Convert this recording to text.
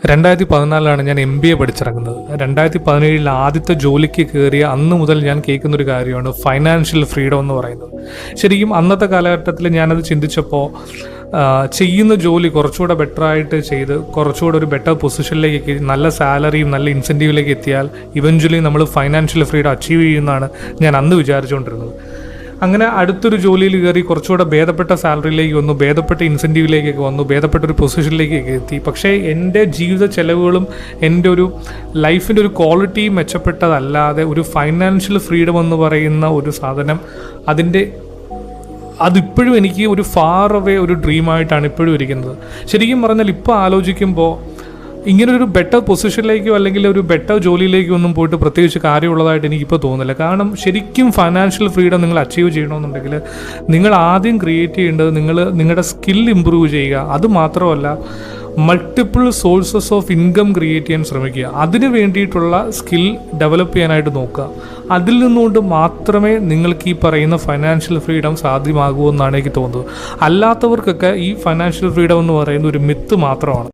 2014 ഞാൻ MBA പഠിച്ചിറങ്ങുന്നത്. 2017 ആദ്യത്തെ ജോലിക്ക് കയറിയ അന്ന് മുതൽ ഞാൻ കേൾക്കുന്നൊരു കാര്യമാണ് ഫൈനാൻഷ്യൽ ഫ്രീഡം എന്ന് പറയുന്നത്. ശരിക്കും അന്നത്തെ കാലഘട്ടത്തിൽ ഞാനത് ചിന്തിച്ചപ്പോൾ ചെയ്യുന്ന ജോലി കുറച്ചുകൂടെ ബെറ്ററായിട്ട് ചെയ്ത് കുറച്ചുകൂടെ ഒരു ബെറ്റർ പൊസിഷനിലേക്ക് നല്ല സാലറിയും നല്ല ഇൻസെൻറ്റീവിലേക്ക് എത്തിയാൽ ഇവഞ്ച്വലി നമ്മൾ ഫൈനാൻഷ്യൽ ഫ്രീഡം അച്ചീവ് ചെയ്യുമെന്നാണ് ഞാൻ അന്ന് വിചാരിച്ചുകൊണ്ടിരുന്നത്. അങ്ങനെ അടുത്തൊരു ജോലിയിൽ കയറി കുറച്ചുകൂടെ ഭേദപ്പെട്ട സാലറിയിലേക്ക് വന്നു, ഭേദപ്പെട്ട ഇൻസെൻറ്റീവിലേക്കൊക്കെ വന്നു, ഭേദപ്പെട്ട ഒരു പൊസിഷനിലേക്കൊക്കെ എത്തി. പക്ഷേ എൻ്റെ ജീവിത ചെലവുകളും എൻ്റെ ഒരു ലൈഫിൻ്റെ ഒരു ക്വാളിറ്റി മെച്ചപ്പെട്ടതല്ലാതെ ഒരു ഫൈനാൻഷ്യൽ ഫ്രീഡം എന്ന് പറയുന്ന ഒരു സാധനം അതിപ്പോഴും എനിക്ക് ഒരു ഫാർ അവേ ഒരു ഡ്രീമായിട്ടാണ് ഇപ്പോഴും ഇരിക്കുന്നത്. ശരിക്കും പറഞ്ഞാൽ ഇപ്പോൾ ആലോചിക്കുമ്പോൾ ഇങ്ങനൊരു ബെറ്റർ പൊസിഷനിലേക്കോ അല്ലെങ്കിൽ ഒരു ബെറ്റർ ജോലിയിലേക്കോ ഒന്നും പോയിട്ട് പ്രത്യേകിച്ച് കാര്യമുള്ളതായിട്ട് എനിക്കിപ്പോൾ തോന്നുന്നില്ല. കാരണം ശരിക്കും ഫൈനാൻഷ്യൽ ഫ്രീഡം നിങ്ങൾ അച്ചീവ് ചെയ്യണമെന്നുണ്ടെങ്കിൽ നിങ്ങൾ ആദ്യം ക്രിയേറ്റ് ചെയ്യേണ്ടത് നിങ്ങളുടെ സ്കിൽ ഇമ്പ്രൂവ് ചെയ്യുക. അതുമാത്രമല്ല, multiple sources of income create ചെയ്യാൻ ശ്രമിക്കുക. അതിന് വേണ്ടിയിട്ടുള്ള സ്കിൽ ഡെവലപ്പ് ചെയ്യാനായിട്ട് നോക്കുക. അതിൽ നിന്നുകൊണ്ട് മാത്രമേ നിങ്ങൾക്ക് ഈ പറയുന്ന ഫൈനാൻഷ്യൽ ഫ്രീഡം സാധ്യമാകൂ എന്നാണ് എനിക്ക് തോന്നുന്നത്. അല്ലാത്തവർക്കൊക്കെ ഈ ഫൈനാൻഷ്യൽ ഫ്രീഡം എന്ന് പറയുന്നത് ഒരു മിത്ത് മാത്രമാണ്.